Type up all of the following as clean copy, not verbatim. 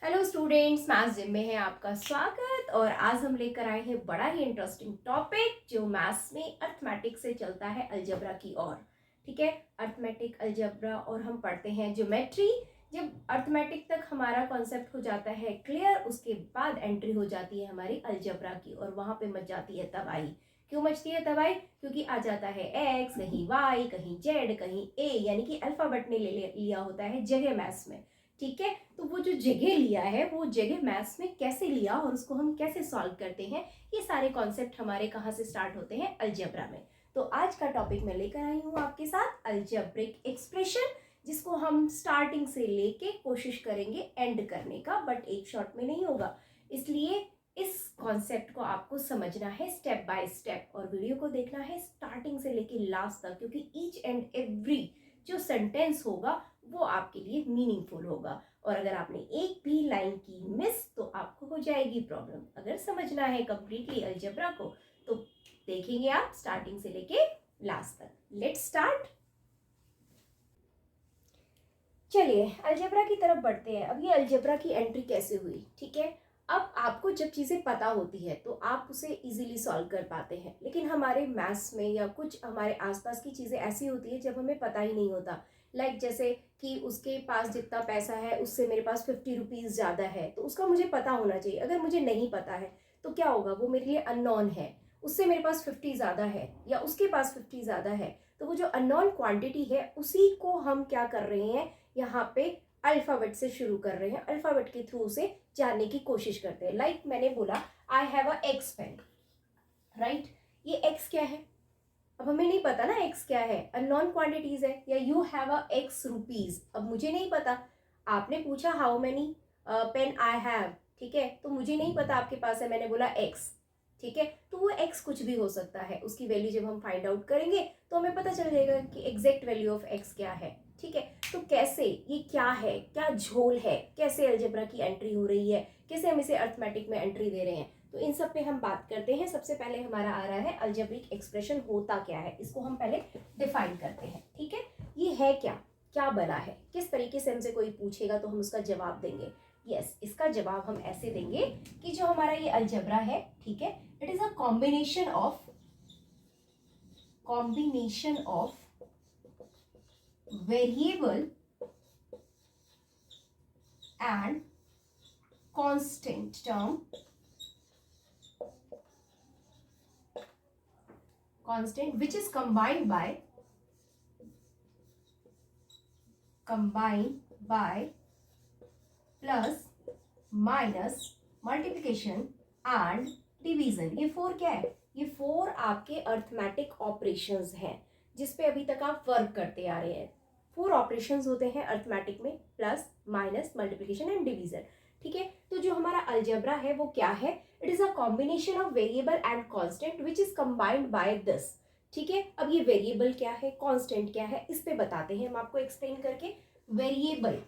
Hello students, maths gym में है आपका स्वागत। और आज हम लेकर आए हैं बड़ा ही इंटरेस्टिंग टॉपिक जो मैथ्स में अर्थमेटिक से चलता है अलजेब्रा की ओर। ठीक है, अर्थमेटिक अलजेब्रा और हम पढ़ते हैं ज्योमेट्री। जब अर्थमेटिक तक हमारा कॉन्सेप्ट हो जाता है क्लियर, उसके बाद एंट्री हो जाती है हमारी अलजेब्रा की और वहां पे मच जाती है तबाही। क्यों मचती है तबाही? क्योंकि आ जाता है एक्स, कहीं वाई, कहीं जेड, कहीं ए, यानी कि अल्फाबेट ने लिया होता है जगह मैथ्स में। ठीक है, तो वो जो जगह लिया है वो जगह मैथ्स में कैसे लिया और उसको हम कैसे सॉल्व करते हैं, ये सारे कॉन्सेप्ट हमारे कहाँ से स्टार्ट होते हैं? अलजेब्रा में। तो आज का टॉपिक मैं लेकर आई हूँ आपके साथ अलजेब्रिक एक्सप्रेशन, जिसको हम स्टार्टिंग से लेके कोशिश करेंगे एंड करने का, बट एक शॉट में नहीं होगा। इसलिए इस कॉन्सेप्ट को आपको समझना है स्टेप बाय स्टेप और वीडियो को देखना है स्टार्टिंग से लेके लास्ट तक, क्योंकि ईच एंड एवरी जो सेंटेंस होगा वो आपके लिए मीनिंगफुल होगा। और अगर आपने एक भी लाइन की मिस तो आपको हो जाएगी प्रॉब्लम। अगर समझना है कंप्लीटली अलजेब्रा को तो देखेंगे आप स्टार्टिंग से लेके लास्ट तक। Let's start. चलिए अलजेब्रा की तरफ बढ़ते हैं। अब ये अलजेब्रा की एंट्री कैसे हुई? ठीक है, अब आपको जब चीज़ें पता होती है तो आप उसे इजीली सॉल्व कर पाते हैं, लेकिन हमारे मैथ्स में या कुछ हमारे आसपास की चीज़ें ऐसी होती है जब हमें पता ही नहीं होता। जैसे कि उसके पास जितना पैसा है उससे मेरे पास 50 रुपीज़ ज़्यादा है, तो उसका मुझे पता होना चाहिए। अगर मुझे नहीं पता है तो क्या होगा? वो मेरे लिए अननोन है। उससे मेरे पास 50 ज़्यादा है या उसके पास 50 ज़्यादा है, तो वो जो अननोन क्वांटिटी है उसी को हम क्या कर रहे हैं, यहाँ पे अल्फाबेट से शुरू कर रहे हैं, अल्फाबेट के थ्रू से जानने की कोशिश करते हैं। मैंने बोला I have a x pen, right? ये एक्स क्या है? अब हमें नहीं पता ना एक्स क्या है, अननोन क्वांटिटीज है। या you have a x rupees, अब मुझे नहीं पता। आपने पूछा how many pen I have, ठीक है, तो मुझे नहीं पता आपके पास है, मैंने बोला एक्स। ठीक है, तो वो एक्स कुछ भी हो सकता है, उसकी वैल्यू जब हम फाइंड आउट करेंगे तो हमें पता चल जाएगा कि एग्जैक्ट वैल्यू ऑफ एक्स क्या है। ठीक है, तो कैसे, ये क्या है, क्या झोल है, कैसे अलजेब्रा की एंट्री हो रही है, कैसे हम इसे अर्थमेटिक में एंट्री दे रहे हैं, तो इन सब पे हम बात करते हैं। सबसे पहले हमारा आ रहा है अलजेब्रिक एक्सप्रेशन होता क्या है, इसको हम पहले डिफाइन करते हैं। ठीक है, ये है क्या, क्या बना है, किस तरीके से हमसे कोई पूछेगा तो हम उसका जवाब देंगे। यस, इसका जवाब हम ऐसे देंगे कि जो हमारा ये अलजेब्रा है, ठीक है, it is a combination of variable and constant term, constant which is combined by plus minus multiplication and division. ये फोर क्या है? ये फोर आपके अर्थमेटिक ऑपरेशंस हैं जिसपे अभी तक आप वर्क करते आ रहे हैं। फोर ऑपरेशंस होते हैं अर्थमेटिक में, plus minus multiplication and division. ठीक है, तो जो हमारा अलजेब्रा है वो क्या है? It is a combination of variable and constant which is combined by this. ठीक है, अब ये वेरिएबल क्या है, कांस्टेंट क्या है, इस पे बताते हैं हम आपको एक्सप्लेन करके। वेरिएबल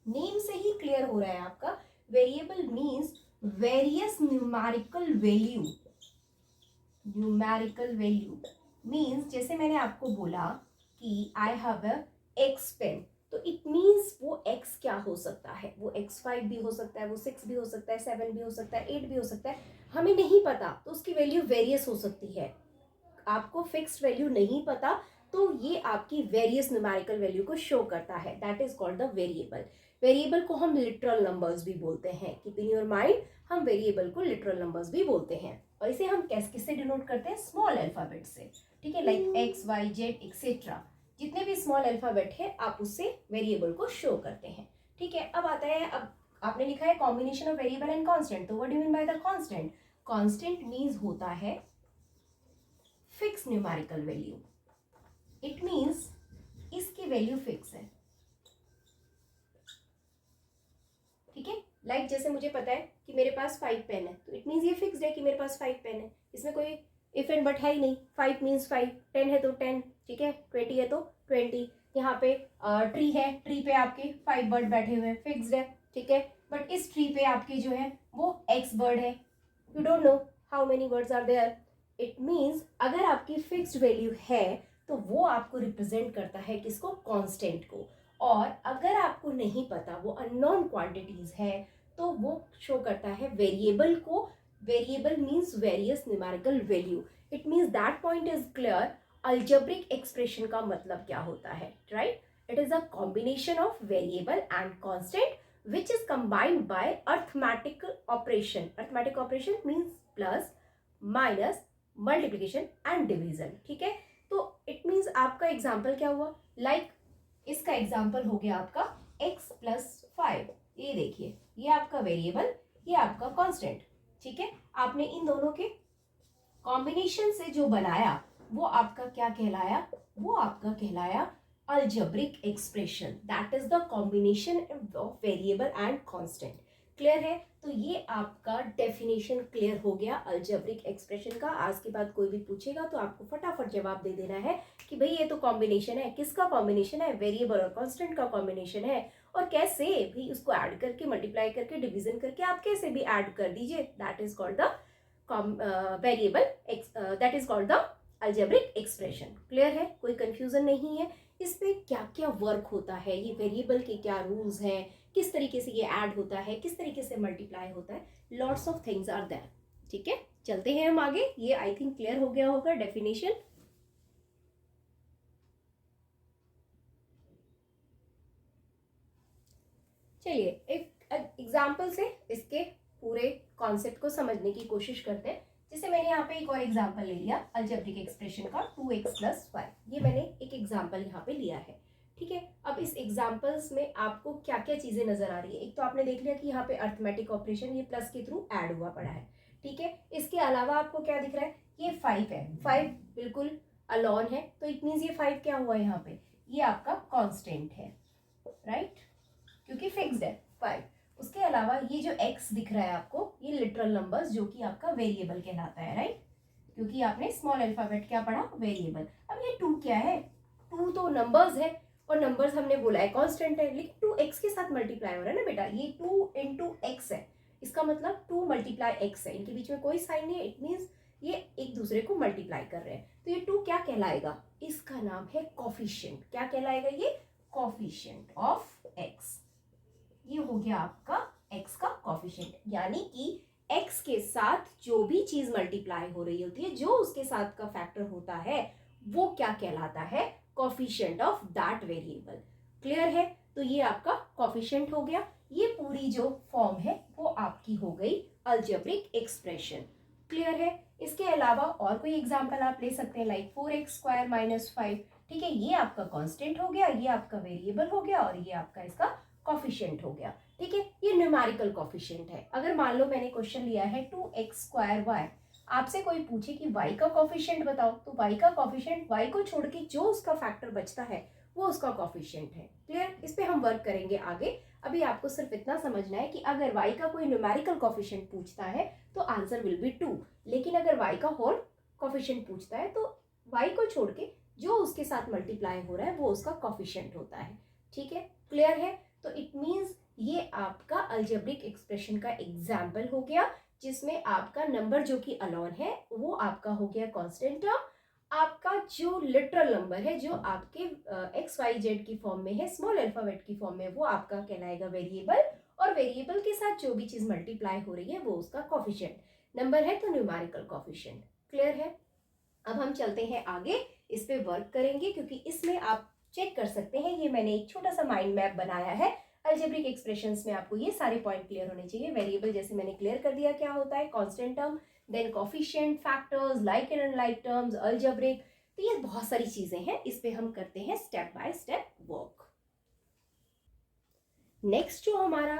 नेम से ही क्लियर हो रहा है आपका। Variable means various numerical value means, जैसे मैंने आपको बोला कि I have a x pen, तो इट मीन्स वो एक्स क्या हो सकता है? वो x5 भी हो सकता है, वो 6 भी हो सकता है, 7 भी हो सकता है, 8 भी हो सकता है, हमें नहीं पता, तो उसकी वैल्यू वेरियस हो सकती है। आपको फिक्स्ड वैल्यू नहीं पता तो ये आपकी वेरियस न्यूमेरिकल वैल्यू को शो करता है, that is called the variable. Variable को हम लिटरल नंबर्स भी बोलते हैं, कीप इन योर माइंड, हम वेरिएबल को लिटरल नंबर्स भी बोलते हैं। और इसे हम किससे डिनोट करते हैं? स्मॉल अल्फाबेट से। ठीक है, like x y z etcetera, जितने भी स्मॉल अल्फाबेट है आप उससे वेरिएबल को शो करते हैं। ठीक है, अब आता है, अब आपने लिखा है combination of variable and constant, तो what do you mean by the constant? Constant means होता है fix numerical value. It means इसकी वैल्यू फिक्स है। ठीक है, जैसे मुझे पता है कि मेरे पास 5 पेन है, तो इट मींस ये फिक्स्ड है कि मेरे पास 5 पेन है, इसमें कोई इफ एंड बट है ही नहीं। 5 मीन्स 5, 10 है तो 10, ठीक है, 20 है तो 20। यहाँ पे ट्री है, ट्री पे आपके 5 बर्ड बैठे हुए हैं, फिक्स्ड है। ठीक है, बट इस ट्री पे आपके जो है वो एक्स बर्ड है, you don't know how many birds are there. It means अगर आपकी फिक्स्ड वैल्यू है तो वो आपको रिप्रेजेंट करता है किसको? कांस्टेंट को। और अगर आपको नहीं पता वो अननोन क्वांटिटीज है तो वो शो करता है वेरिएबल को। Variable means various numerical value. It means that point is clear. Algebraic expression का मतलब क्या होता है, right? It is a combination of variable and constant which is combined by arithmetic operation. Arithmetic operation means plus, minus, multiplication and division. ठीक है, तो it means आपका example क्या हुआ, लाइक इसका एग्जाम्पल हो गया आपका x प्लस 5। ये देखिए, ये आपका वेरिएबल, ये आपका कांस्टेंट। ठीक है, आपने इन दोनों के कॉम्बिनेशन से जो बनाया वो आपका क्या कहलाया, वो आपका कहलाया algebraic expression. That is the combination of variable and constant. Clear है? तो ये आपका डेफिनेशन क्लियर हो गया अलजेब्रिक एक्सप्रेशन का। आज के बाद कोई भी पूछेगा तो आपको फटाफट जवाब दे देना है कि भाई ये तो कॉम्बिनेशन है। किसका कॉम्बिनेशन है? वेरिएबल और कांस्टेंट का कॉम्बिनेशन है। और कैसे भी उसको ऐड करके, मल्टीप्लाई करके, डिवीजन करके आप कैसे भी ऐड कर दीजिए, that is called the variable, that is called the algebraic expression. Clear है? कोई कंफ्यूजन नहीं है? इस पे क्या क्या वर्क होता है, ये वेरिएबल के क्या रूल्स हैं, किस तरीके से ये ऐड होता है, किस तरीके से मल्टीप्लाई होता है, lots of things are there. ठीक है, चलते हैं हम आगे। ये आई थिंक क्लियर हो गया होगा डेफिनेशन। चलिए एक एग्जाम्पल से इसके पूरे कॉन्सेप्ट को समझने की कोशिश करते हैं। जैसे मैंने यहाँ पे एक और एग्जाम्पल ले लिया अलजेब्रिक एक्सप्रेशन का 2x + 5। ये मैंने एक एग्जाम्पल यहाँ पे लिया है। ठीक है, अब इस एग्जाम्पल्स में आपको क्या क्या चीजें नजर आ रही है। एक तो आपने देख लिया कि यहाँ पे अर्थमेटिक ऑपरेशन ये प्लस के थ्रू ऐड हुआ पड़ा है। ठीक है, इसके अलावा आपको क्या दिख रहा है, ये 5 है, 5 बिल्कुल अलोन है, तो इट मीन्स ये 5 क्या हुआ यहाँ पे, ये आपका कॉन्स्टेंट है, राइट? क्योंकि फिक्स्ड है 5। उसके अलावा ये जो x दिख रहा है आपको, ये लिटरल नंबर्स जो कि आपका वेरिएबल कहलाता है, राइट? क्योंकि आपने स्मॉल अल्फाबेट क्या पढ़ा, वेरिएबल। अब ये 2 क्या है, 2 तो नंबर्स है, और नंबर्स हमने बोला है कांस्टेंट है, लेकिन 2x के साथ मल्टीप्लाई हो रहा है ना बेटा, ये 2 × x है। इसका मतलब 2 × x है, इनके बीच में कोई साइन नहीं है। इट मीन्स ये एक दूसरे को मल्टीप्लाई कर रहे हैं। तो ये 2 क्या कहलाएगा, इसका नाम है कॉफिशिएंट। क्या कहलाएगा ये, कॉफिशिएंट ऑफ x। ये हो गया आपका x का कॉफिशिएंट, यानी कि x के साथ जो भी चीज मल्टीप्लाई हो रही होती है, जो उसके साथ का फैक्टर होता है, वो क्या कहलाता है, coefficient of that variable. Clear है? तो ये आपका कॉफिशिएंट हो गया। ये पूरी जो फॉर्म है वो आपकी हो गई अलजेब्रिक एक्सप्रेशन। क्लियर है? इसके अलावा और कोई एग्जांपल आप ले सकते हैं, लाइक 4x² - 5। ठीक है, ये आपका कांस्टेंट हो गया, ये आपका वेरिएबल हो गया, और ये आपका इसका कॉफिशिएंट हो गया। ठीक है, ये न्यूमेरिकल कॉफिशिएंट है। अगर मान लो मैंने क्वेश्चन लिया है 2x² y, आपसे कोई पूछे कि y का कॉफिशिएंट बताओ, तो y का कॉफिशिएंट, y को छोड़ के जो उसका फैक्टर बचता है वो उसका कॉफिशिएंट है। क्लियर? इस पे हम वर्क करेंगे आगे। अभी आपको सिर्फ इतना समझना है कि अगर y का कोई न्यूमेरिकल कॉफिशिएंट पूछता है तो आंसर विल बी 2, लेकिन अगर y का होल कॉफिशिएंट पूछता है तो y को छोड़ के जो उसके साथ मल्टीप्लाई हो रहा है वो उसका कॉफिशिएंट होता है। ठीक है, क्लियर है? तो इट मीन्स ये आपका अलजेब्रिक एक्सप्रेशन का एग्जाम्पल हो गया, जिसमें आपका नंबर जो कि अलोन है वो आपका हो गया कांस्टेंट टर्म। आपका जो लिटरल नंबर है जो आपके XYZ की फॉर्म में है, स्मॉल अल्फाबेट की फॉर्म में, वो आपका कहलाएगा वेरिएबल, और वेरिएबल के साथ जो भी चीज मल्टीप्लाई हो रही है वो उसका कॉफिशिएंट। नंबर है तो न्यूमेरिकल कॉफिशिएंट। क्लियर है? अब हम चलते हैं आगे, इस पे वर्क करेंगे, क्योंकि इसमें आप चेक कर सकते हैं, ये मैंने एक छोटा सा माइंड मैप बनाया है। अलजेब्रिक एक्सप्रेशंस में आपको ये सारे पॉइंट क्लियर होने चाहिए। वेरिएबल जैसे मैंने क्लियर कर दिया क्या होता है, constant term, then coefficient, factors, like and unlike terms, algebraic. तो ये बहुत सारी चीजें हैं, इस पे हम करते हैं step by step work. Next जो हमारा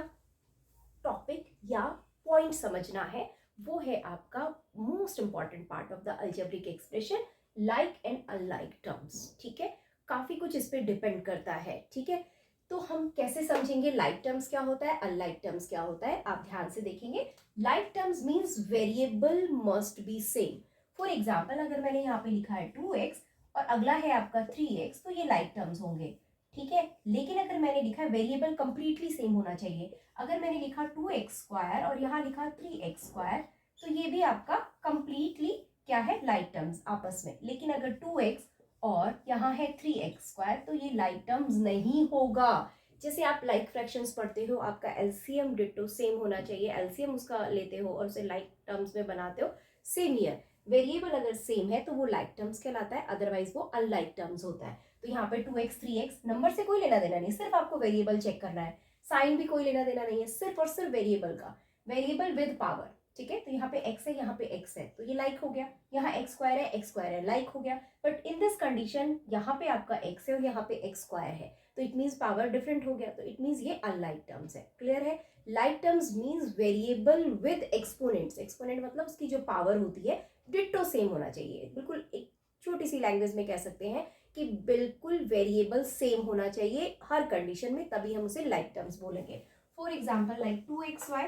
टॉपिक या पॉइंट समझना है वो है आपका most important part of the algebraic expression, like and unlike terms. ठीक है, काफी कुछ इस पे डिपेंड करता है। ठीक है, तो हम कैसे समझेंगे लाइक टर्म्स क्या होता है, अनलाइक टर्म्स क्या होता है, आप ध्यान से देखेंगे। Like terms means variable must be same. For example, अगर मैंने यहाँ पे लिखा है 2x और अगला है आपका 3x, तो ये लाइक टर्म्स होंगे। ठीक है, लेकिन अगर मैंने लिखा है वेरिएबल कंप्लीटली सेम होना चाहिए, अगर मैंने लिखा 2x² और यहाँ लिखा 3x², तो ये भी आपका कंप्लीटली क्या है, लाइक टर्म्स आपस में। लेकिन अगर 2x और यहाँ है 3x², तो ये लाइक टर्म्स नहीं होगा। जैसे आप लाइक फ्रैक्शंस पढ़ते हो, आपका एलसीएम डिट्टो सेम होना चाहिए, एलसीएम उसका लेते हो और उसे लाइक टर्म्स में बनाते हो, सेम ईयर। वेरिएबल अगर सेम है तो वो लाइक टर्म्स कहलाता है, अदरवाइज वो अनलाइक टर्म्स होता है। तो यहाँ पे 2x 3x नंबर से कोई लेना देना नहीं, सिर्फ आपको वेरिएबल चेक करना है, साइन भी कोई लेना देना नहीं है, सिर्फ और सिर्फ वेरिएबल का, वेरिएबल विद पावर, ठीक है। तो यहाँ पे x है, यहाँ पे x है, तो ये लाइक हो गया। यहाँ x² है, x² है, लाइक हो गया। बट इन दिस कंडीशन यहाँ पे आपका x है और यहाँ पे x² है, तो इट मीन्स पावर डिफरेंट हो गया, तो इट मीन्स ये अनलाइक टर्म्स है। क्लियर है? Like terms means variable with exponents, exponent मतलब उसकी जो पावर होती है डिट्टो सेम होना चाहिए। बिल्कुल एक छोटी सी लैंग्वेज में कह सकते हैं कि बिल्कुल वेरिएबल सेम होना चाहिए हर कंडीशन में, तभी हम उसे लाइक टर्म्स बोलेंगे। For example like 2xy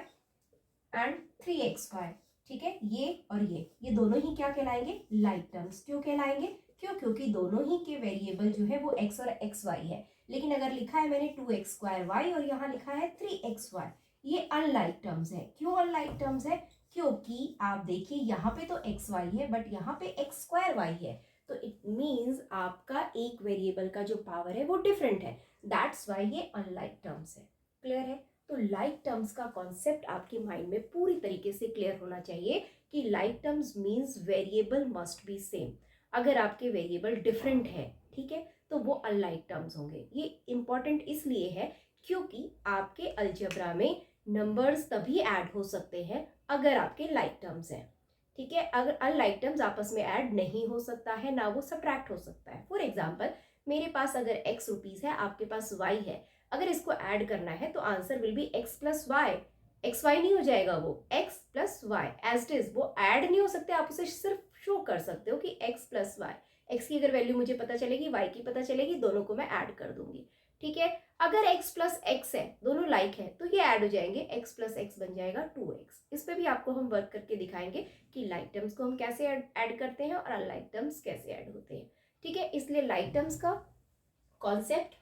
and 3xy, ठीक है, ये और ये दोनों ही क्या कहलाएंगे? Like terms. क्यों कहलाएंगे? क्योंकि दोनों ही के वेरिएबल जो है वो x और xy है। लेकिन अगर लिखा है मैंने 2x²y और यहाँ लिखा है 3xy, ये अनलाइक टर्म्स है। क्यों अनलाइक टर्म्स है? क्योंकि आप देखिए यहाँ पे तो xy है बट यहाँ पे x²y है, तो इट मीन्स आपका एक वेरिएबल का जो पावर है वो डिफरेंट है, दैट्स वाई ये अनलाइक टर्म्स है। क्लियर है? तो लाइक टर्म्स का कॉन्सेप्ट आपके माइंड में पूरी तरीके से क्लियर होना चाहिए कि like terms means variable must be same. अगर आपके वेरिएबल डिफरेंट है, ठीक है, तो वो अनलाइक टर्म्स होंगे। ये इंपॉर्टेंट इसलिए है क्योंकि आपके अलजेब्रा में नंबर्स तभी ऐड हो सकते हैं अगर आपके लाइक टर्म्स हैं, ठीक है। अगर अनलाइक टर्म्स आपस में ऐड नहीं हो सकता है, ना वो सब्ट्रैक्ट हो सकता है। फॉर एग्जाम्पल मेरे पास अगर x रुपीज है, आपके पास y है, अगर इसको ऐड करना है तो answer will be x plus y. X y नहीं हो जाएगा, वो x plus y as it is, वो ऐड नहीं हो सकते, आप उसे सिर्फ शो कर सकते हो कि x प्लस वाई। एक्स की अगर वैल्यू मुझे पता चलेगी, y की पता चलेगी, दोनों को मैं ऐड कर दूंगी, ठीक है। अगर x प्लस एक्स है, दोनों लाइक है, तो ये ऐड हो जाएंगे, x प्लस एक्स बन जाएगा 2x। इस पे भी आपको हम वर्क करके दिखाएंगे कि लाइक टर्म्स को हम कैसे ऐड करते हैं और अनलाइक टर्म्स कैसे ऐड होते हैं, ठीक है। इसलिए लाइक टर्म्स का कॉन्सेप्ट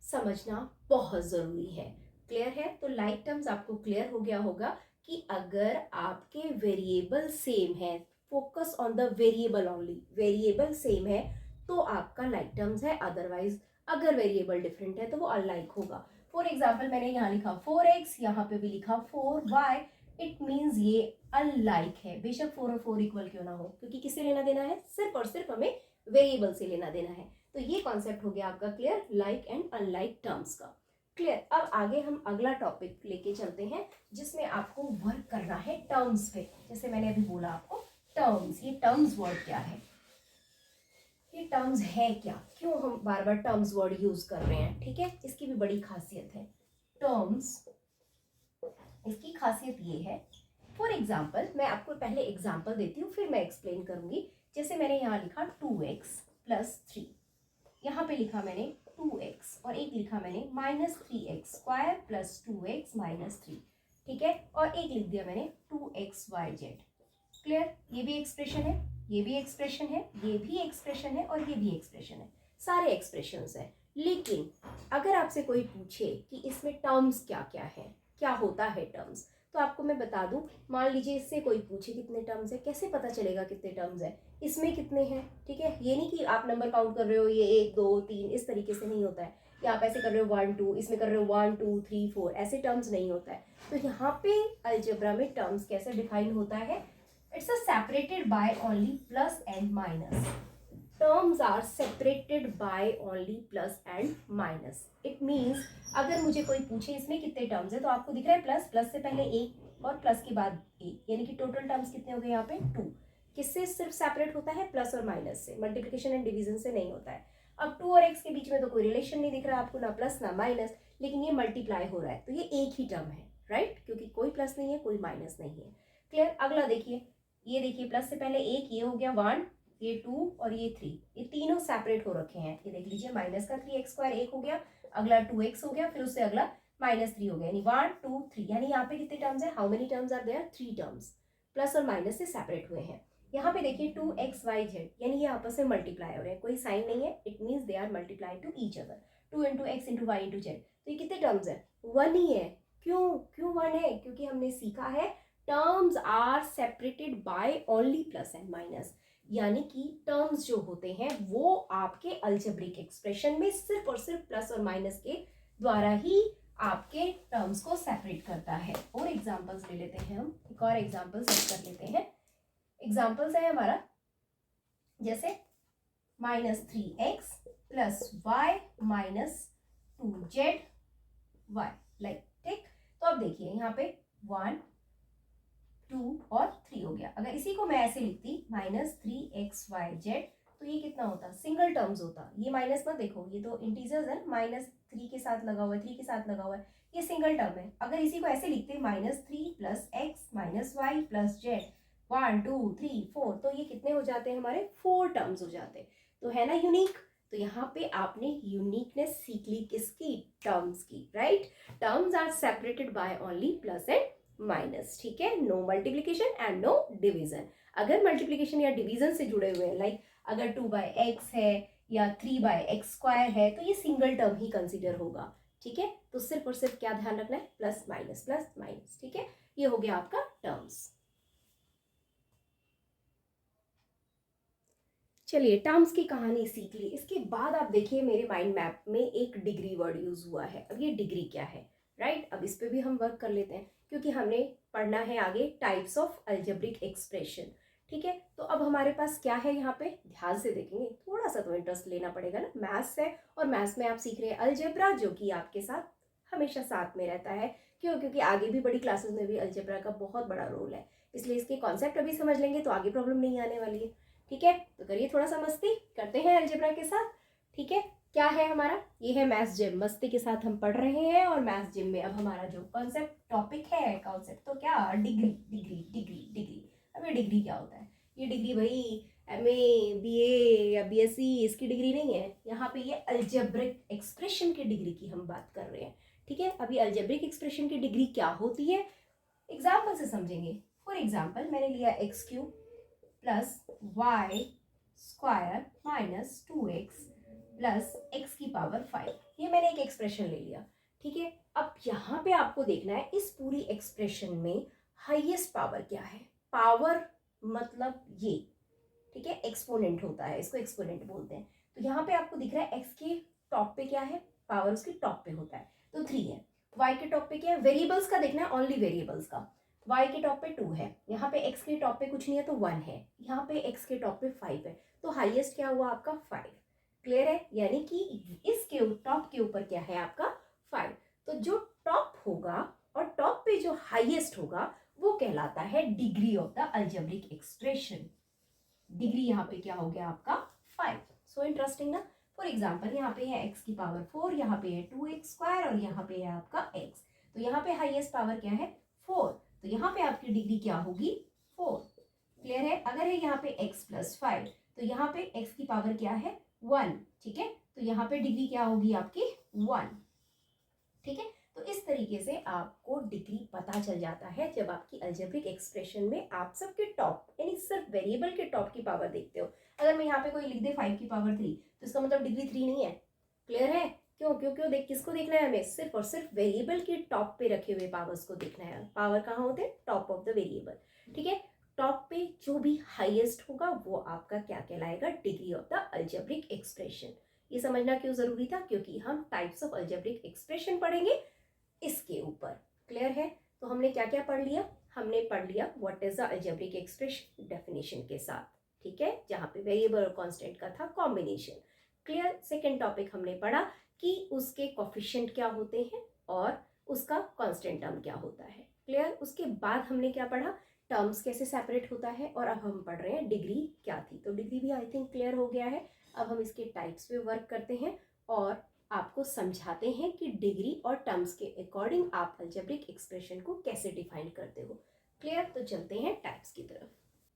समझना बहुत ज़रूरी है। क्लियर है? तो लाइक टर्म्स आपको क्लियर हो गया होगा कि अगर आपके वेरिएबल सेम है, focus on the variable only, variable same है तो आपका लाइक टर्म्स है, अदरवाइज अगर वेरिएबल डिफरेंट है तो वो अनलाइक होगा। फॉर एग्जाम्पल मैंने यहाँ लिखा 4x, यहाँ पे भी लिखा 4y, इट मीन्स ये अनलाइक है, बेशक 4 और 4 इक्वल क्यों ना हो, क्योंकि किससे लेना देना है? सिर्फ और सिर्फ हमें वेरिएबल से लेना देना है। तो ये कॉन्सेप्ट हो गया आपका clear, like and unlike terms का। क्लियर? अब आगे हम अगला टॉपिक लेके चलते हैं जिसमें आपको वर्क करना है टर्म्स पे। जैसे मैंने अभी बोला आपको टर्म्स, ये टर्म्स वर्ड क्या है, ये टर्म्स है क्या, क्यों हम बार बार टर्म्स वर्ड यूज कर रहे हैं, ठीक है, इसकी भी बड़ी खासियत है। टर्म्स, इसकी खासियत ये है, फॉर एग्जाम्पल मैं आपको पहले एग्जाम्पल देती हूँ फिर मैं एक्सप्लेन करूंगी। जैसे मैंने यहाँ लिखा 2x प्लस 3, यहाँ पे लिखा मैंने 2x और एक लिखा मैंने -3x² प्लस 2x माइनस 3, ठीक है, और एक लिख दिया मैंने 2xyz। क्लियर? ये भी एक्सप्रेशन है, ये भी एक्सप्रेशन है, ये भी एक्सप्रेशन है और ये भी एक्सप्रेशन है, सारे एक्सप्रेशंस हैं। लेकिन अगर आपसे कोई पूछे कि इसमें टर्म्स क्या क्या है, क्या होता है टर्म्स, तो आपको मैं बता दूं, मान लीजिए इससे कोई पूछे कितने टर्म्स है, कैसे पता चलेगा कितने टर्म्स है, इसमें कितने हैं, ठीक है। ये नहीं कि आप नंबर काउंट कर रहे हो, ये 1 2 3 इस तरीके से नहीं होता है, या आप ऐसे कर रहे हो 1 2, इसमें कर रहे हो 1 2 3 4, ऐसे टर्म्स नहीं होता है। तो यहाँ पे अलजेब्रा में टर्म्स कैसे डिफाइन होता है, it's separated by only plus and minus. Terms are separated by only plus and minus. It means अगर मुझे कोई पूछे इसमें कितने टर्म्स है, तो आपको दिख रहा है प्लस, प्लस से पहले एक और प्लस के बाद एक, यानी कि टोटल टर्म्स कितने हो गए यहाँ पे 2। किससे सिर्फ सेपरेट होता है? प्लस और माइनस से, मल्टीप्लिकेशन एंड डिवीजन से नहीं होता है। अब 2 और x के बीच में तो कोई रिलेशन नहीं दिख रहा आपको, ना प्लस ना माइनस, लेकिन ये मल्टीप्लाई हो रहा है, तो ये एक ही टर्म है, राइट, क्योंकि कोई प्लस नहीं है कोई माइनस नहीं है। क्लियर? अगला देखिए, ये देखिए प्लस से पहले एक, ये हो गया 1, ये 2 और ये 3, ये तीनों सेपरेट हो रखे हैं। ये देख लीजिए, माइनस का 3x² एक हो गया, अगला 2x हो गया, फिर उससे अगला -3 हो गया, यानी 1 2 3, यानी यहाँ पे कितने टर्म्स है, how many terms are there, 3 terms, plus और माइनस से सेपरेट हुए हैं। यहाँ पे देखिए 2xyz, यानी ये आपस में मल्टीप्लाई हो रहे हैं, कोई साइन नहीं है, it means they are multiply to each other, 2 × x × y × z। तो ये कितने टर्म्स है? 1 ही है। क्यों 1 है? क्योंकि हमने सीखा है terms are separated by only plus and minus, यानी कि टर्म्स जो होते हैं वो आपके अलजेब्रिक एक्सप्रेशन में सिर्फ और सिर्फ प्लस और माइनस के द्वारा ही आपके टर्म्स को सेपरेट करता है। और एग्जांपल्स ले लेते हैं हम, एक और एग्जांपल सेट कर लेते हैं। एग्जांपल्स है हमारा जैसे -3x plus y minus 2z y, like, ठीक। तो अब देखिए यहाँ पे 1 2 और 3 हो गया। अगर इसी को मैं ऐसे लिखती -3xyz तो ये कितना होता, सिंगल टर्म्स होता। ये माइनस मत देखो, ये तो इंटीजर्स है, -3 के साथ लगा हुआ है, 3 के साथ लगा हुआ है, ये सिंगल टर्म है। अगर इसी को ऐसे लिखते -3 plus x minus y plus z 1 2 3 4 तो ये कितने हो जाते हैं हमारे, 4 टर्म्स हो जाते हैं। तो है ना यूनिक। तो यहाँ पे आपने यूनिकनेस सीख ली किसकी, टर्म्स की, right. Terms are separated by only plus and minus, ठीक है। No multiplication and no division. अगर मल्टीप्लीकेशन या डिवीजन से जुड़े हुए हैं, लाइक अगर 2/x है या 3/x² है तो ये सिंगल टर्म ही कंसीडर होगा, ठीक है। तो सिर्फ और सिर्फ क्या ध्यान रखना है, प्लस माइनस, ठीक है। ये हो गया आपका टर्म्स। चलिए टर्म्स की कहानी सीख ली। इसके बाद आप देखिए मेरे माइंड मैप में एक डिग्री वर्ड यूज हुआ है। अब ये डिग्री क्या है, राइट। अब इस पे भी हम वर्क कर लेते हैं क्योंकि हमने पढ़ना है आगे टाइप्स ऑफ अलजेब्रिक एक्सप्रेशन, ठीक है। तो अब हमारे पास क्या है, यहाँ पे ध्यान से देखेंगे, थोड़ा सा तो इंटरेस्ट लेना पड़ेगा ना, मैथ्स है और मैथ्स में आप सीख रहे हैं अलजेब्रा, जो कि आपके साथ हमेशा साथ में रहता है। क्यों, क्योंकि आगे भी बड़ी क्लासेस में भी अलजेब्रा का बहुत बड़ा रोल है, इसलिए इसके कॉन्सेप्ट अभी समझ लेंगे तो आगे प्रॉब्लम नहीं आने वाली है, ठीक है। तो करिए थोड़ा सा मस्ती करते हैं अलजेब्रा के साथ, ठीक है। क्या है हमारा, ये है मैथ्स जिम, मस्ती के साथ हम पढ़ रहे हैं। और मैथ्स जिम में अब हमारा जो कॉन्सेप्ट टॉपिक है, कॉन्सेप्ट तो क्या, डिग्री डिग्री डिग्री डिग्री। अब ये डिग्री क्या होता है, ये डिग्री भाई MA BA या BSc इसकी डिग्री नहीं है, यहाँ पे ये अलजेब्रिक एक्सप्रेशन की डिग्री की हम बात कर रहे हैं, ठीक है। अभी अलजेब्रिक एक्सप्रेशन की डिग्री क्या होती है एग्जाम्पल से समझेंगे। फॉर एग्जाम्पल मैंने लिया x³ plus y² minus 2x plus x⁵, ये मैंने एक एक्सप्रेशन ले लिया, ठीक है। अब यहाँ पे आपको देखना है इस पूरी एक्सप्रेशन में हाईएस्ट पावर क्या है। पावर मतलब ये, ठीक है, एक्सपोनेंट होता है, इसको एक्सपोनेंट बोलते हैं। तो यहाँ पे आपको दिख रहा है x के टॉप पे क्या है, पावर उसके टॉप पे होता है, तो 3 है। y के टॉप पे क्या है, वेरिएबल्स का देखना है, ओनली वेरिएबल्स का। y के टॉप पे 2 है, यहाँ पे x के टॉप पे कुछ नहीं है तो 1 है, यहाँ पे x के टॉप पे 5 है, तो हाईएस्ट क्या हुआ आपका 5। क्लियर है, यानी कि इसके टॉप के ऊपर क्या है आपका 5। तो जो टॉप होगा और टॉप पे जो हाईएस्ट होगा वो कहलाता है degree of the algebraic expression. Degree यहाँ पे क्या हो गया आपका 5। सो इंटरेस्टिंग ना। फॉर एग्जाम्पल यहाँ पे है x⁴, यहाँ पे है 2x² और यहाँ पे है आपका x। तो यहाँ पे हाईएस्ट पावर क्या है 4, तो यहाँ पे आपकी डिग्री क्या होगी 4। क्लियर है। अगर है यहाँ पे x + 5 तो यहाँ पे x⁵ क्या है 1, ठीक है। तो यहाँ पे डिग्री क्या होगी आपकी 1, ठीक है। तो इस तरीके से आपको डिग्री पता चल जाता है जब आपकी अलजेब्रिक एक्सप्रेशन में आप सबके टॉप यानी सिर्फ वेरिएबल के टॉप की पावर देखते हो। अगर मैं यहाँ पे कोई लिख दे 5⁵ तो इसका मतलब डिग्री 3 नहीं है। क्लियर है। क्यों क्यों क्यों देख, किसको देखना है हमें, सिर्फ और सिर्फ वेरिएबल के टॉप पे रखे हुए पावर्स को देखना है। पावर कहाँ होते हैं, टॉप ऑफ द वेरिएबल, ठीक है। टॉप पे जो भी हाईएस्ट होगा वो आपका क्या कहलाएगा, degree of the algebraic expression. ये समझना क्यों जरूरी था, क्योंकि हम टाइप्स ऑफ अलजेब्रिक एक्सप्रेशन पढ़ेंगे इसके ऊपर। क्लियर है। तो हमने क्या क्या पढ़ लिया, हमने पढ़ लिया what is the algebraic expression definition के साथ, ठीक है, जहाँ पे वेरिएबल और कांस्टेंट का था कॉम्बिनेशन। क्लियर। सेकंड टॉपिक हमने पढ़ा कि उसके कोफिशिएंट क्या होते हैं और उसका कांस्टेंट टर्म क्या होता है। क्लियर। उसके बाद हमने क्या पढ़ा, टर्म्स कैसे सेपरेट होता है, और अब हम पढ़ रहे हैं डिग्री क्या थी। तो डिग्री भी आई थिंक क्लियर हो गया है। अब हम इसके टाइप्स पे वर्क करते हैं और आपको समझाते हैं कि डिग्री और टर्म्स के अकॉर्डिंग आप अलजेब्रिक एक्सप्रेशन को कैसे डिफाइन करते हो। क्लियर। तो चलते हैं टाइप्स की तरफ।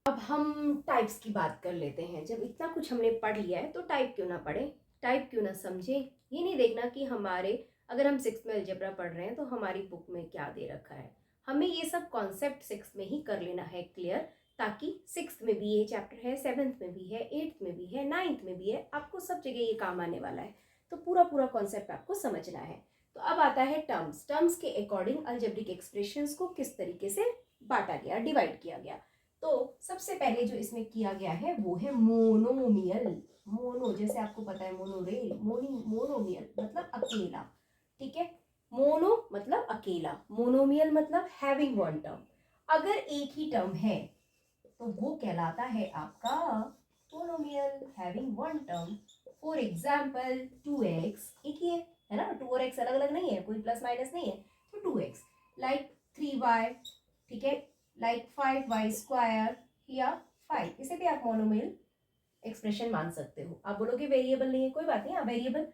अब हम टाइप्स की बात कर लेते हैं। जब इतना कुछ हमने पढ़ लिया है तो टाइप क्यों ना पढ़े, टाइप क्यों ना समझे। ये नहीं देखना कि हमारे, अगर हम 6th में अलजेब्रा पढ़ रहे हैं तो हमारी बुक में क्या दे रखा है, हमें ये सब कॉन्सेप्ट 6th में ही कर लेना है क्लियर, ताकि 6th में भी ये चैप्टर है, 7th में भी है, 8th में भी है, 9th में भी है, आपको सब जगह ये काम आने वाला है। तो पूरा पूरा कॉन्सेप्ट आपको समझना है। तो अब आता है टर्म्स। टर्म्स के अकॉर्डिंग अलजेब्रिक एक्सप्रेशंस को किस तरीके से बांटा गया, डिवाइड किया गया। तो सबसे पहले जो इसमें किया गया है वो है मोनोमियल। मोनो जैसे आपको पता है मोनोरेल, मोनोमियल मतलब अकेला, ठीक है। मोनो मतलब अकेला, मोनोमियल मतलब हैविंग वन टर्म। अगर एक ही टर्म है तो वो कहलाता है आपका monomial, having one term. For example 2x एक ही है ना, 2 और x अलग अलग नहीं है, कोई प्लस माइनस नहीं है, तो 2x लाइक 3y, ठीक है, लाइक 5y स्क्वायर या 5, इसे भी आप मोनोमियल एक्सप्रेशन मान सकते हो। आप बोलोगे वेरिएबल नहीं है, कोई बात नहीं, आप वेरिएबल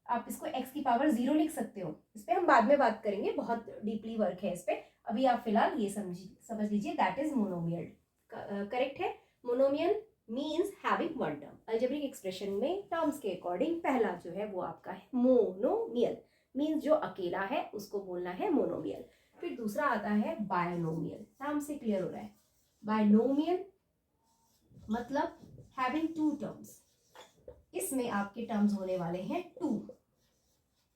आप इसको x की पावर 0 लिख सकते हो, इस पर हम बाद में बात करेंगे, बहुत डीपली वर्क है इस पर। अभी आप फिलहाल ये समझ लीजिए दैट इज मोनोमियल, करेक्ट है। Monomial means having one term. Algebraic expression में टर्म्स के अकॉर्डिंग पहला जो है वो आपका है मोनोमियल, मीन्स जो अकेला है उसको बोलना है मोनोमियल। फिर दूसरा आता है बायनोमियल, नाम से क्लियर हो रहा है। बायनोमियल मतलब हैविंग टू टर्म्स, इसमें आपके टर्म्स होने वाले हैं टू।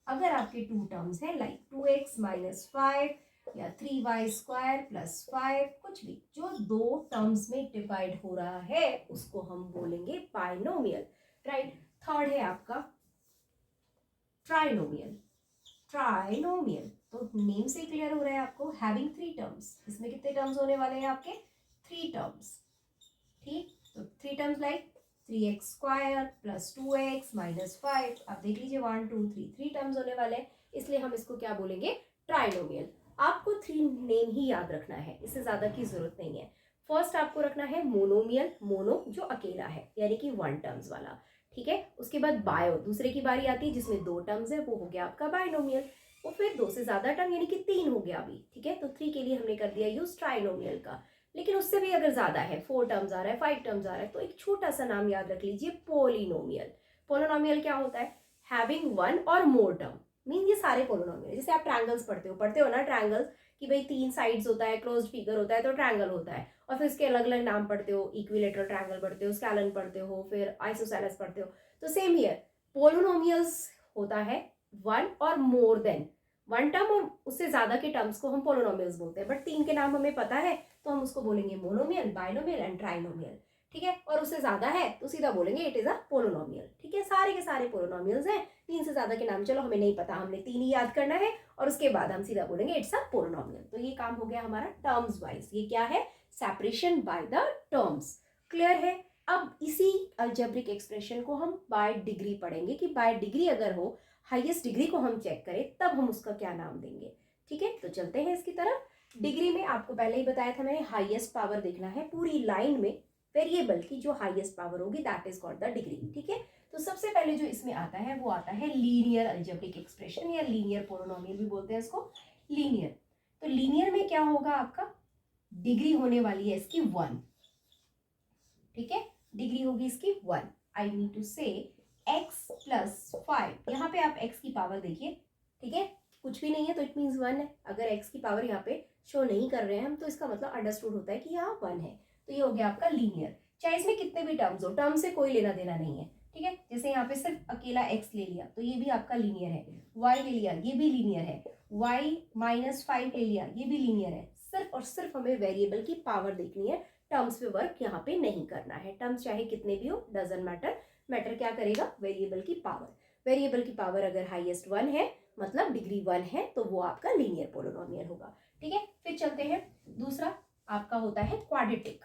अगर आपके टू टर्म्स हैं लाइक 2x माइनस 5 या 3y स्क्वायर प्लस 5, कुछ भी जो दो टर्म्स में डिवाइड हो रहा है उसको हम बोलेंगे बायनोमियल, राइट। थर्ड है आपका ट्राइनोमियल। ट्राइनोमियल तो नेम से क्लियर हो रहा है आपको, हैविंग थ्री टर्म्स। इसमें कितने टर्म्स होने वाले हैं आपके, थ्री टर्म्स, ठीक। तो three terms like 3x square plus 2x minus 5, आप देख लीजिए 1 2 3 थ्री टर्म्स होने वाले हैं, इसलिए हम इसको क्या बोलेंगे, ट्राइनोमियल। आपको थ्री नेम ही याद रखना है, इससे ज्यादा की जरूरत नहीं है। फर्स्ट आपको रखना है मोनोमियल, मोनो जो अकेला है यानी कि वन टर्म्स वाला, ठीक है। उसके बाद बायो, दूसरे की बारी आती है जिसमें दो टर्म्स है, वो हो गया आपका बायनोमियल। और फिर दो से ज्यादा टर्म यानी कि तीन हो गया अभी, ठीक है। तो थ्री के लिए हमने कर दिया यूज ट्राइनोमियल का। लेकिन उससे भी अगर ज्यादा है, 4 टर्म्स आ रहा है, 5 टर्म्स आ रहा है, तो एक छोटा सा नाम याद रख लीजिए, पोलिनोमियल। पोलिनोमियल क्या होता है, हैविंग वन और मोर टर्म, मीन ये सारे पोलिनोमियल। जैसे आप ट्रायंगल्स पढ़ते हो ना, ट्रायंगल्स कि भाई 3 साइड्स होता है, क्लोज्ड फिगर होता है तो ट्रायंगल होता है, और फिर इसके अलग अलग नाम पढ़ते हो, इक्विलेटरल ट्रायंगल पढ़ते हो, स्कैलन पढ़ते हो, फिर आइसोसेलेस पढ़ते हो। तो सेम हियर पोलिनोमियल्स होता है वन और मोर देन वन टर्म, और उससे ज्यादा के टर्म्स को हम पोलिनोमियल्स बोलते हैं। बट तीन के नाम हमें पता है तो हम उसको बोलेंगे मोनोमियल, बायनोमियल एंड ट्राइनोमियल, ठीक है। और उससे ज्यादा है तो सीधा बोलेंगे इट इज अ पोलिनोमियल, ठीक है। सारे के सारे पोलिनोमियल्स हैं, तीन से ज्यादा के नाम चलो हमें नहीं पता, हमने तीन ही याद करना है, और उसके बाद हम सीधा बोलेंगे इट्स अ पोलिनोमियल। तो ये काम हो गया हमारा टर्म्स वाइज, ये क्या है, separation by the terms, clear है। अब इसी अलजेब्रिक एक्सप्रेशन को हम बाय डिग्री पढ़ेंगे, कि बाय डिग्री अगर हो, हाईएस्ट डिग्री को हम चेक करें, तब हम उसका क्या नाम देंगे, ठीक है। तो चलते हैं इसकी तरफ। डिग्री में आपको पहले ही बताया था मैंने, हाईएस्ट पावर देखना है पूरी लाइन में, वेरिएबल की जो हाईएस्ट पावर होगी that is called the degree, ठीक है। तो सबसे पहले जो इसमें आता है वो आता है लीनियर अलजेब्रिक एक्सप्रेशन, या लीनियर पोलिनोमियल भी बोलते हैं इसको, लीनियर। तो लीनियर में क्या होगा आपका, डिग्री होने वाली है इसकी 1, ठीक है, डिग्री होगी इसकी 1। आई नीड टू से x प्लस 5, यहाँ पे आप x की पावर देखिए, ठीक है, कुछ भी नहीं है तो इट मीन्स 1 है। अगर x की पावर यहाँ पे शो नहीं कर रहे हैं हम, तो इसका मतलब अंडरस्टूड होता है कि यहाँ 1 है। तो ये हो गया आपका लीनियर, चाहे इसमें कितने भी टर्म्स हो, टर्म से कोई लेना देना नहीं है, ठीक है। जैसे यहाँ पे सिर्फ अकेला x ले लिया तो ये भी आपका लीनियर है, y ले लिया ये भी लीनियर है, y माइनस 5 ले लिया ये भी लीनियर है। सिर्फ और सिर्फ हमें वेरिएबल की पावर देखनी है, टर्म्स पे वर्क यहाँ पे नहीं करना है। टर्म्स चाहे कितने भी हो, डजंट मैटर, मैटर क्या करेगा, वेरिएबल की पावर। वेरिएबल की पावर अगर हाईएस्ट 1 है, मतलब डिग्री 1 है, तो वो आपका लीनियर पोलिनोमियल होगा, ठीक है। फिर चलते हैं, दूसरा आपका होता है क्वाड्रेटिक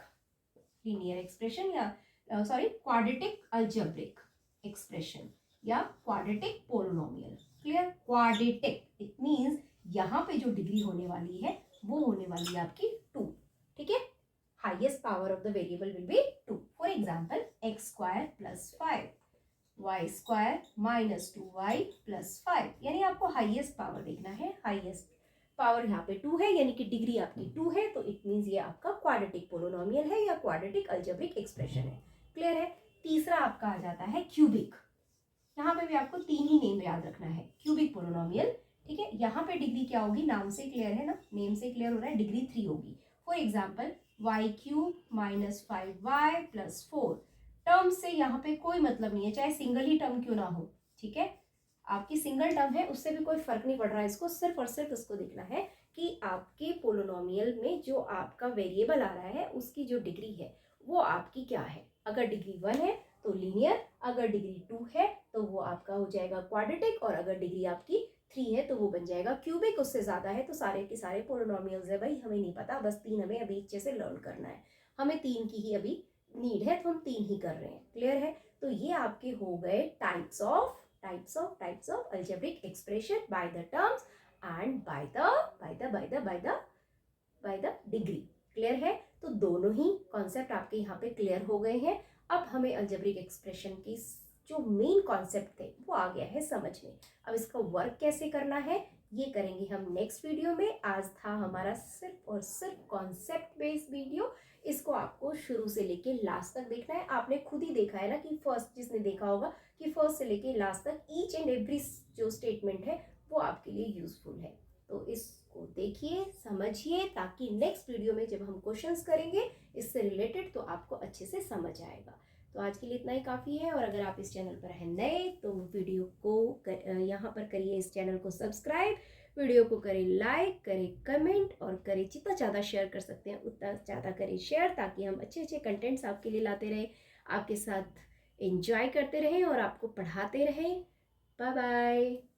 लीनियर एक्सप्रेशन, या सॉरी क्वाड्रेटिक अलजेब्रिक एक्सप्रेशन, या quadratic polynomial, clear. Quadratic it means यहाँ पे जो डिग्री होने वाली है वो होने वाली है आपकी 2, ठीक है। highest power of the variable will be 2. For example, x square plus 5, y square minus 2y plus 5, यानी आपको highest power देखना है। highest power यहाँ पे 2 है, यानी कि डिग्री आपकी 2 है, तो इट मीन्स ये आपका क्वाड्रेटिक पोलिनोमियल है या क्वाड्रेटिक अलजेब्रिक एक्सप्रेशन है, क्लियर है। तीसरा आपका आ जाता है क्यूबिक, यहाँ पे भी आपको तीन ही नेम याद रखना है, क्यूबिक पोलिनोमियल, ठीक है। यहाँ पे डिग्री क्या होगी, नाम से क्लियर है ना, नेम से क्लियर हो रहा है, डिग्री 3 होगी। For example y cube minus 5y plus 4, term से यहाँ पे कोई मतलब नहीं है, चाहे सिंगल ही टर्म क्यों ना हो, ठीक है। आपकी सिंगल टर्म है उससे भी कोई फर्क नहीं पड़ रहा है, इसको सिर्फ और सिर्फ इसको देखना है कि आपके पोलिनोमियल में जो आपका वेरिएबल आ रहा है उसकी जो डिग्री है वो आपकी क्या है। अगर डिग्री 1 है तो लीनियर, अगर डिग्री 2 है तो वो आपका हो जाएगा क्वाड्रेटिक, और अगर डिग्री आपकी 3 है तो वो बन जाएगा क्यूबिक। उससे ज़्यादा है तो सारे के सारे पोलिनोमियल्स है भाई, हमें नहीं पता, बस 3 हमें अभी अच्छे से लर्न करना है। हमें 3 की ही अभी नीड है तो हम 3 ही कर रहे हैं। क्लियर है? तो ये आपके हो गए types of algebraic expression by the terms and by the degree. Clear है? तो दोनों ही कॉन्सेप्ट आपके यहाँ पे क्लियर हो गए हैं। अब हमें अलजेब्रिक एक्सप्रेशन की जो मेन कॉन्सेप्ट थे वो आ गया है समझ में। अब इसका वर्क कैसे करना है ये करेंगे हम नेक्स्ट वीडियो में। आज था हमारा सिर्फ और सिर्फ कॉन्सेप्ट बेस्ड वीडियो। इसको आपको शुरू से लेके लास्ट तक देखना है। आपने खुद ही देखा है ना कि फर्स्ट, जिसने देखा होगा कि फर्स्ट से लेके लास्ट तक ईच एंड एवरी जो स्टेटमेंट है वो आपके लिए यूजफुल है। तो इसको देखिए, समझिए, ताकि नेक्स्ट वीडियो में जब हम क्वेश्चंस करेंगे इससे रिलेटेड तो आपको अच्छे से समझ आएगा। तो आज के लिए इतना ही काफ़ी है। और अगर आप इस चैनल पर हैं नए तो वीडियो को यहाँ पर करिए, इस चैनल को सब्सक्राइब, वीडियो को करें लाइक, करें कमेंट, और करें जितना ज़्यादा शेयर कर सकते हैं उतना ज़्यादा करें शेयर, ताकि हम अच्छे अच्छे कंटेंट्स आपके लिए लाते रहें, आपके साथ एंजॉय करते रहें और आपको पढ़ाते रहें। Bye bye.